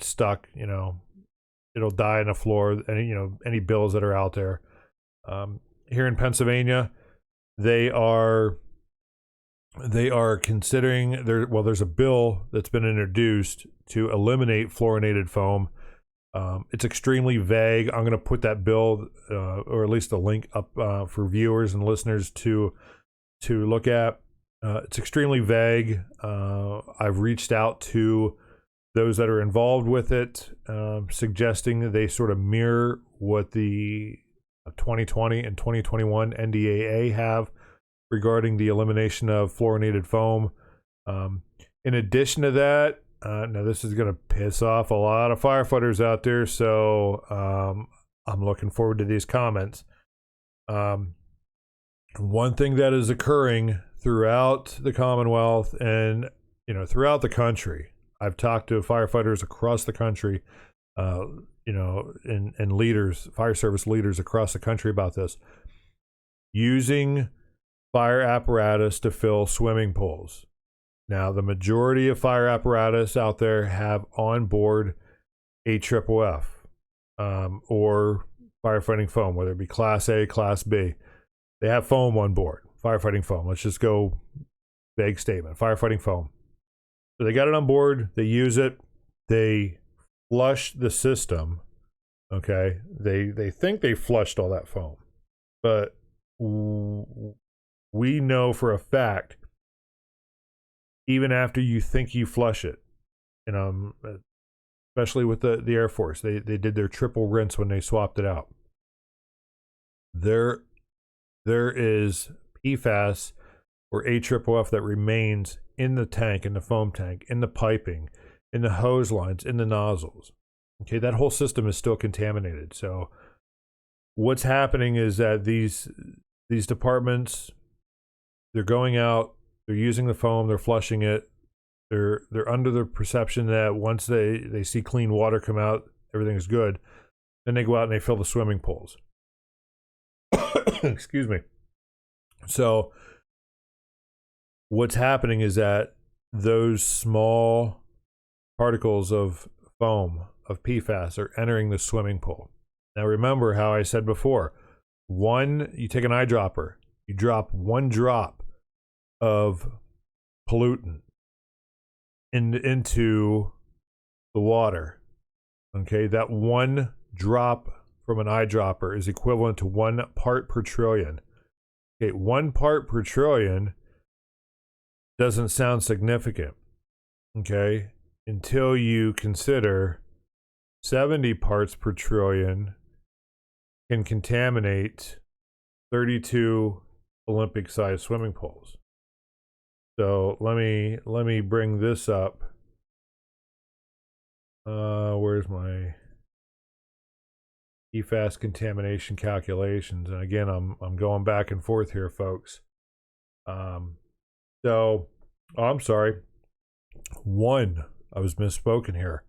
[SPEAKER 2] stuck, it'll die on the floor, and, any bills that are out there. Here in Pennsylvania, they are considering, there's a bill that's been introduced to eliminate fluorinated foam. It's extremely vague. I'm going to put that bill, or at least a link up for viewers and listeners to look at. It's extremely vague. I've reached out to those that are involved with it, suggesting that they sort of mirror what the 2020 and 2021 NDAA have regarding the elimination of fluorinated foam. In addition to that, now this is going to piss off a lot of firefighters out there, so I'm looking forward to these comments. One thing that is occurring throughout the Commonwealth and throughout the country, I've talked to firefighters across the country, and leaders, fire service leaders across the country about this, using fire apparatus to fill swimming pools. Now, the majority of fire apparatus out there have on board AFFF, or firefighting foam, whether it be Class A, Class B. They have foam on board, firefighting foam. Let's just go vague statement, firefighting foam. So they got it on board, they use it, they flush the system, okay? They think they flushed all that foam, but we know for a fact, even after you think you flush it, especially with the Air Force, they did their triple rinse when they swapped it out. There there is PFAS or AFFF that remains in the tank, in the foam tank, in the piping, in the hose lines, in the nozzles. Okay, that whole system is still contaminated. So what's happening is that these departments, they're going out, they're using the foam, they're flushing it. They're under the perception that once they see clean water come out, everything's good. Then they go out and they fill the swimming pools. Excuse me. So what's happening is that those small particles of foam, of PFAS, are entering the swimming pool. Now remember how I said before, you take an eyedropper, you drop one drop of pollutant into the water. Okay, that one drop from an eyedropper is equivalent to 1 part per trillion. Okay, 1 part per trillion doesn't sound significant, okay, until you consider 70 parts per trillion can contaminate 32 Olympic-sized swimming pools. So let me bring this up. Where's my PFAS contamination calculations? And again, I'm going back and forth here, folks. So, I'm sorry. I was misspoken here.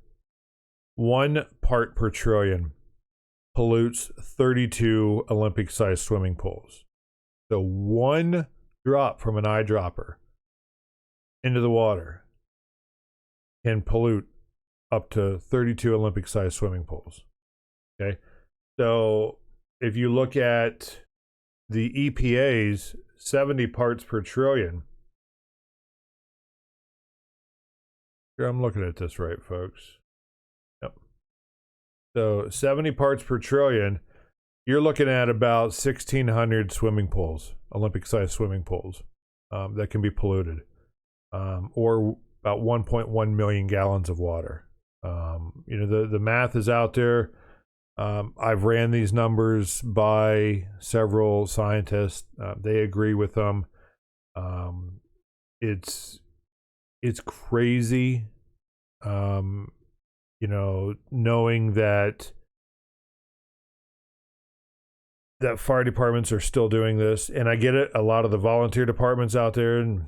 [SPEAKER 2] 1 part per trillion pollutes 32 Olympic-sized swimming pools. So 1 drop from an eyedropper into the water can pollute up to 32 Olympic-sized swimming pools. Okay, so if you look at the EPA's 70 parts per trillion, here I'm looking at this right, folks. Yep. So 70 parts per trillion, you're looking at about 1,600 swimming pools, Olympic-sized swimming pools, that can be polluted, or about 1.1 million gallons of water. The math is out there. I've ran these numbers by several scientists. They agree with them. It's crazy, knowing that fire departments are still doing this. And I get it. A lot of the volunteer departments out there, and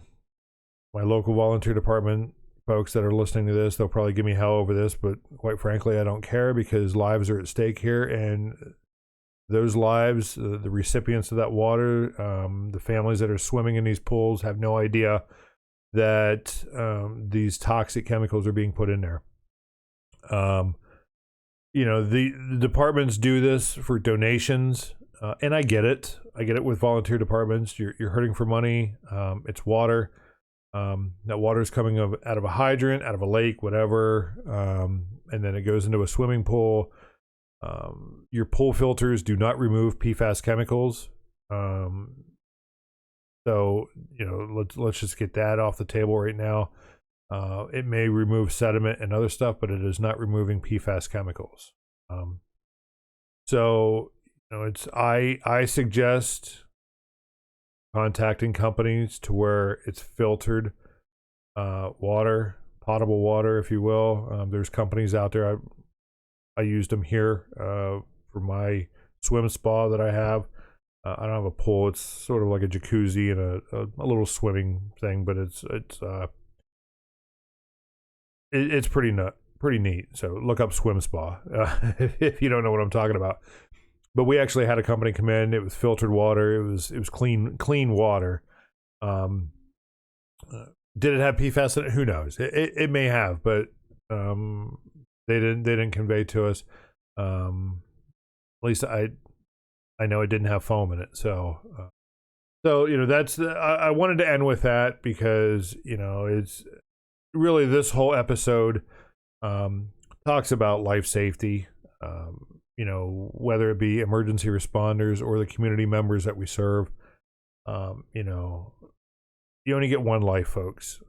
[SPEAKER 2] my local volunteer department folks that are listening to this, they'll probably give me hell over this, but quite frankly, I don't care, because lives are at stake here, and those lives, the recipients of that water, the families that are swimming in these pools have no idea that these toxic chemicals are being put in there. The departments do this for donations, and I get it. I get it with volunteer departments. You're hurting for money. It's water. That water is coming out of a hydrant, out of a lake, whatever, and then it goes into a swimming pool. Your pool filters do not remove PFAS chemicals. So let's just get that off the table right now. It may remove sediment and other stuff, but it is not removing PFAS chemicals. I suggest contacting companies to where it's filtered water, potable water, if you will. There's companies out there. I used them here for my swim spa that I have. I don't have a pool. It's sort of like a jacuzzi and a little swimming thing, but it's pretty neat. So look up swim spa if you don't know what I'm talking about. But we actually had a company come in. It was filtered water. It was clean water. Did it have PFAS in it? Who knows? It may have, but they didn't convey to us. At least I know it didn't have foam in it. So that's I wanted to end with that, because it's really, this whole episode talks about life safety. Whether it be emergency responders or the community members that we serve. You only get one life, folks.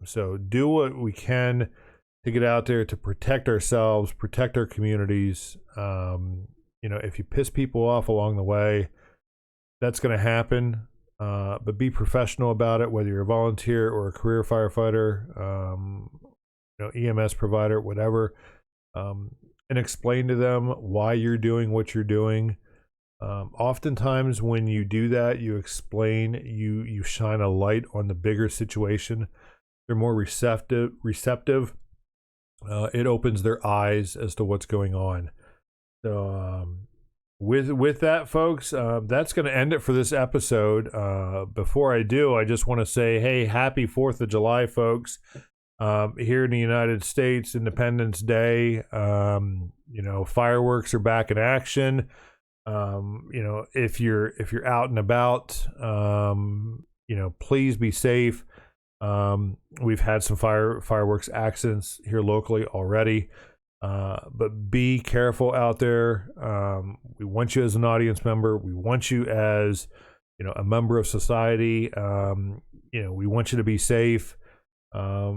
[SPEAKER 2] So do what we can to get out there to protect ourselves, protect our communities. If you piss people off along the way, that's going to happen. But be professional about it, whether you're a volunteer or a career firefighter, EMS provider, whatever, and explain to them why you're doing what you're doing. Oftentimes when you do that, you explain, you shine a light on the bigger situation. They're more receptive. It opens their eyes as to what's going on. So, with that, folks, that's going to end it for this episode. Before I do, I just want to say, hey, happy 4th of July, folks. Here in the United States, Independence Day, fireworks are back in action. If you're out and about, please be safe. We've had some fireworks accidents here locally already. But be careful out there. We want you as an audience member. We want you as, a member of society. We want you to be safe. Like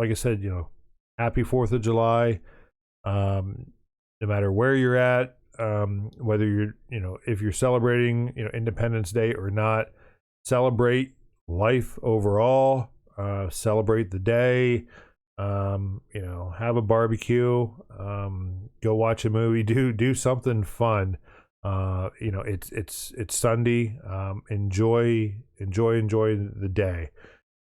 [SPEAKER 2] I said, happy 4th of July. No matter where you're at, whether you're, if you're celebrating, Independence Day or not, celebrate life overall. Celebrate the day, have a barbecue, go watch a movie, do something fun. It's Sunday. Enjoy the day.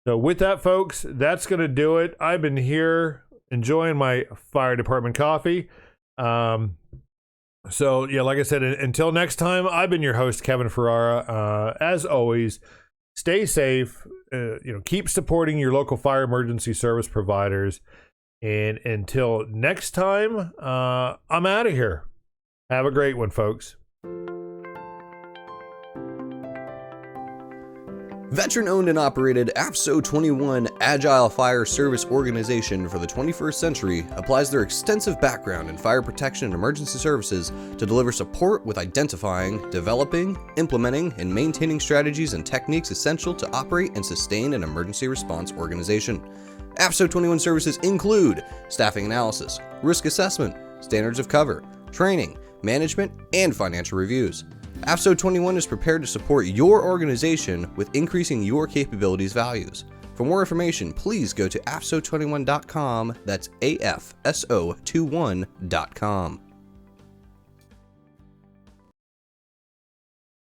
[SPEAKER 2] So with that, folks, that's going to do it. I've been here enjoying my fire department coffee. Like I said, until next time, I've been your host, Kevin Ferrara. As always, stay safe, keep supporting your local fire emergency service providers. And until next time, I'm out of here. Have a great one, folks.
[SPEAKER 1] Veteran-owned and operated AFSO 21 Agile Fire Service Organization for the 21st century applies their extensive background in fire protection and emergency services to deliver support with identifying, developing, implementing, and maintaining strategies and techniques essential to operate and sustain an emergency response organization. AFSO 21 services include staffing analysis, risk assessment, standards of cover, training, management, and financial reviews. AFSO 21 is prepared to support your organization with increasing your capabilities values. For more information, please go to AFSO21.com. That's AFSO21.com.